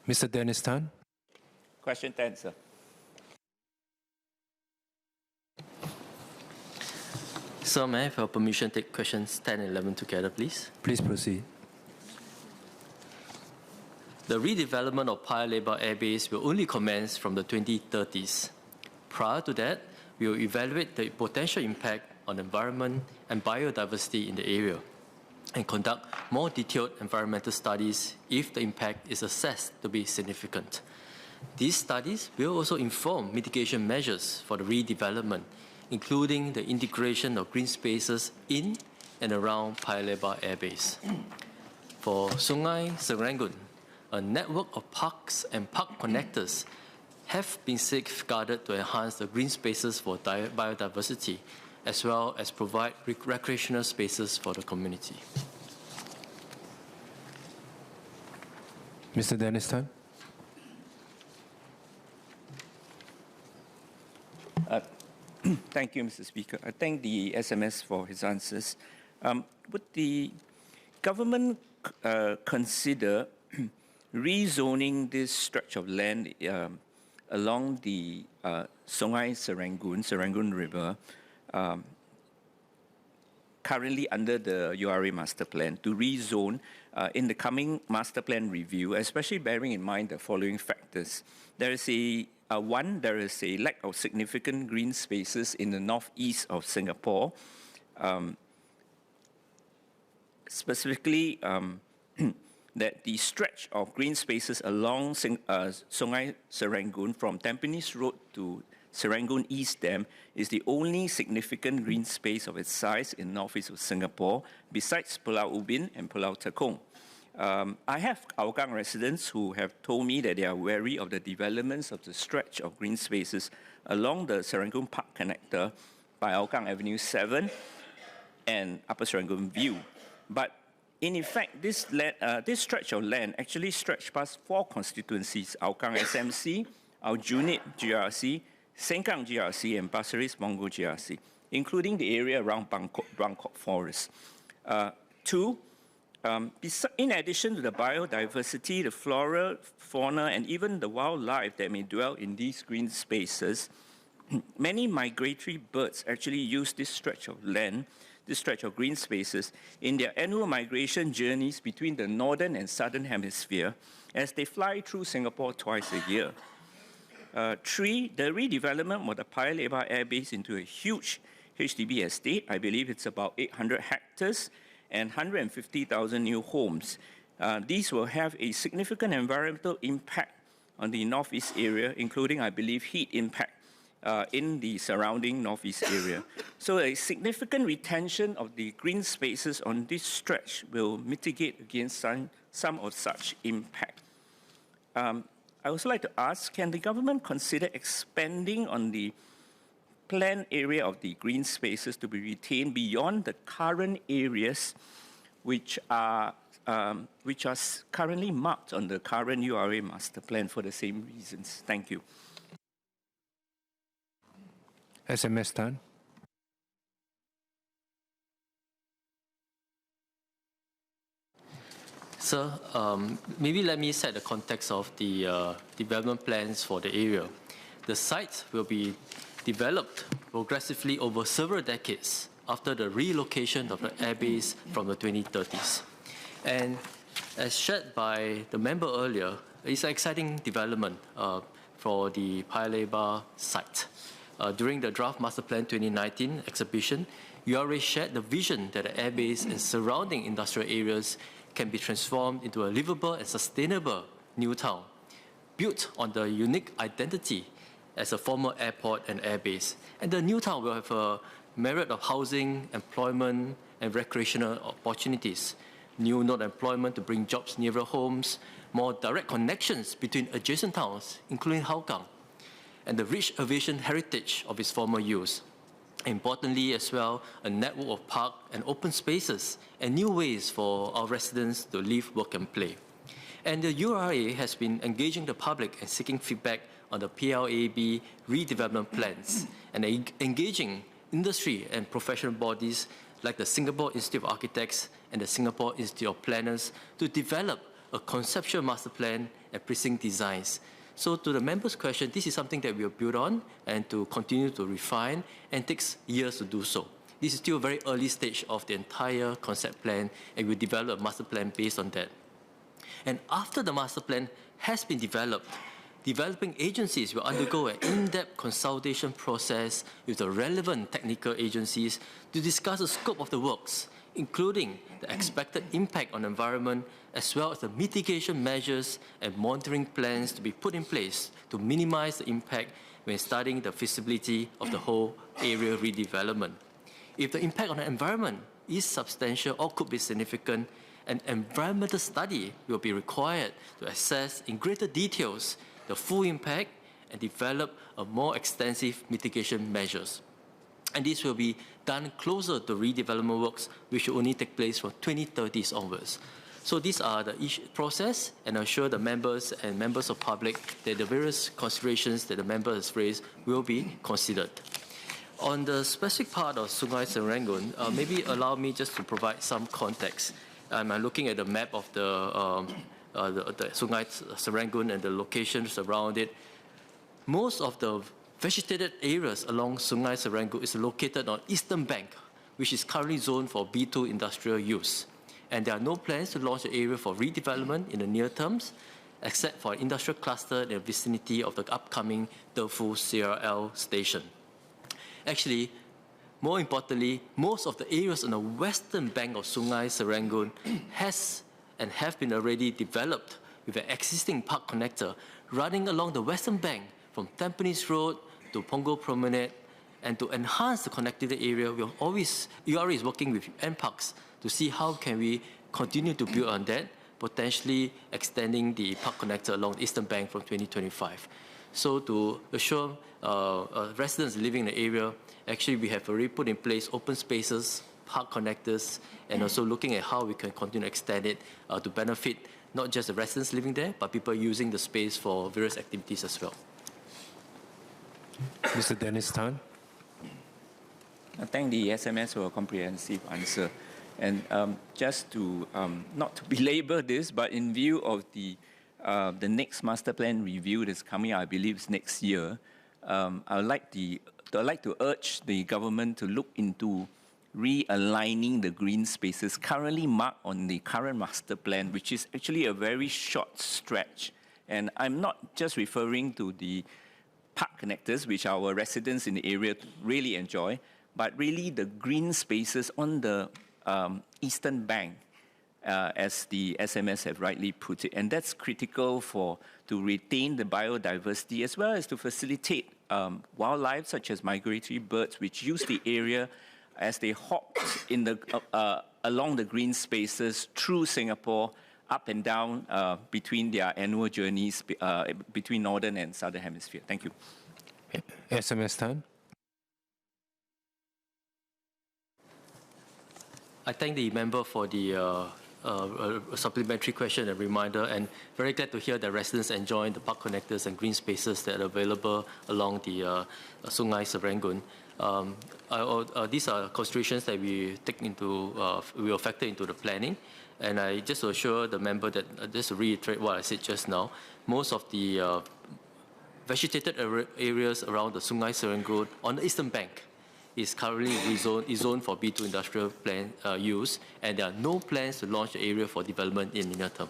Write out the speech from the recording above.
Mr. Dennis Tan. Question 10, sir. Sir, may I have your permission to take questions 10 and 11 together, please? Please proceed. The redevelopment of Paya Lebar Airbase will only commence from the 2030s. Prior to that, we will evaluate the potential impact on the environment and biodiversity in the area and conduct more detailed environmental studies if the impact is assessed to be significant. These studies will also inform mitigation measures for the redevelopment, including the integration of green spaces in and around Paya Lebar Airbase. For Sungai Serangoon, a network of parks and park connectors have been safeguarded to enhance the green spaces for biodiversity, as well as provide recreational spaces for the community. Mr. Dennis Tan. Thank you, Mr. Speaker. I thank the SMS for his answers. Would the government consider rezoning this stretch of land along the Sungai Serangoon River, currently under the URA master plan, to rezone in the coming master plan review, especially bearing in mind the following factors? There is there is a lack of significant green spaces in the northeast of Singapore, specifically that the stretch of green spaces along Sungai Serangoon from Tampines Road to Serangoon East Dam is the only significant green space of its size in northeast of Singapore, besides Pulau Ubin and Pulau Tekong. I have Hougang residents who have told me that they are wary of the developments of the stretch of green spaces along the Serangoon Park connector by Hougang Avenue 7 and Upper Serangoon View. But in effect, this stretch of land actually stretched past 4 constituencies: Hougang SMC, Aljunied GRC, Sengkang GRC, and Pasir Ris Punggol GRC, including the area around Bangkok Forest. In addition to the biodiversity, the flora, fauna, and even the wildlife that may dwell in these green spaces, many migratory birds actually use this stretch of land, this stretch of green spaces, in their annual migration journeys between the northern and southern hemisphere as they fly through Singapore twice a year. 3, the redevelopment of the Paya Lebar Airbase into a huge HDB estate, I believe it's about 800 hectares, and 150,000 new homes. These will have a significant environmental impact on the northeast area, including, I believe, heat impact in the surrounding northeast area. So a significant retention of the green spaces on this stretch will mitigate against some of such impact. I also like to ask, can the government consider expanding on the planned area of the green spaces to be retained beyond the current areas which are currently marked on the current URA master plan for the same reasons? Thank you. SMS Tan. Sir, maybe let me set the context of the development plans for the area. The site will be developed progressively over several decades after the relocation of the airbase from the 2030s. And as shared by the member earlier, it's an exciting development for the Paya Lebar site. During the Draft Master Plan 2019 exhibition, URA shared the vision that the airbase and surrounding industrial areas can be transformed into a livable and sustainable new town, built on the unique identity as a former airport and airbase. And the new town will have a merit of housing, employment, and recreational opportunities, new node employment to bring jobs nearer homes, more direct connections between adjacent towns, including Hougang, and the rich aviation heritage of its former use. Importantly as well, a network of park and open spaces and new ways for our residents to live, work, and play. And the URA has been engaging the public and seeking feedback on the PLAB redevelopment plans and engaging industry and professional bodies like the Singapore Institute of Architects and the Singapore Institute of Planners to develop a conceptual master plan and precinct designs. So to the members' question, this is something that we'll build on and to continue to refine, and takes years to do so. This is still a very early stage of the entire concept plan, and we'll develop a master plan based on that. And after the master plan has been developed, developing agencies will undergo an in-depth consultation process with the relevant technical agencies to discuss the scope of the works, including the expected impact on the environment, as well as the mitigation measures and monitoring plans to be put in place to minimize the impact when studying the feasibility of the whole area redevelopment. If the impact on the environment is substantial or could be significant, an environmental study will be required to assess in greater details the full impact and develop a more extensive mitigation measures. And this will be done closer to redevelopment works, which will only take place from 2030s onwards. So these are the process, and I assure the members and members of public that the various considerations that the members has raised will be considered. On the specific part of Sungai Serangoon, maybe allow me just to provide some context. I'm looking at the map of the Sungai Serangoon and the locations around it. Most of the vegetated areas along Sungai Serangoon is located on eastern bank, which is currently zoned for B2 industrial use. And there are no plans to launch the area for redevelopment in the near terms, except for an industrial cluster in the vicinity of the upcoming Defu CRL station. Actually, more importantly, most of the areas on the western bank of Sungai Serangoon have been already developed with an existing park connector running along the western bank from Tampines Road to Punggol Promenade. And to enhance the connectivity area, URA is working with NParks to see how can we continue to build on that, potentially extending the park connector along the eastern bank from 2025. So to assure residents living in the area, actually we have already put in place open spaces, park connectors, and also looking at how we can continue to extend it to benefit not just the residents living there, but people using the space for various activities as well. Mr. Dennis Tan. I thank the SMS for a comprehensive answer. And just to, not to belabor this, but in view of the next master plan review that's coming, I believe is next year, I'd like to urge the government to look into realigning the green spaces currently marked on the current master plan, which is actually a very short stretch. And I'm not just referring to the park connectors, which our residents in the area really enjoy, but really the green spaces on the eastern bank, as the SMS have rightly put it. And that's critical to retain the biodiversity as well as to facilitate wildlife such as migratory birds, which use the area as they hop along the green spaces through Singapore, up and down between their annual journeys between northern and southern hemisphere. Thank you. SMS Tan. I thank the member for the supplementary question and reminder, and very glad to hear that residents enjoy the park connectors and green spaces that are available along the Sungai Serangoon. These are considerations that we will factor into the planning. And I just assure the member that, just to reiterate what I said just now, most of the vegetated areas around the Sungai Serangoon on the eastern bank is currently zoned for B2 industrial plan use, and there are no plans to launch the area for development in the near term.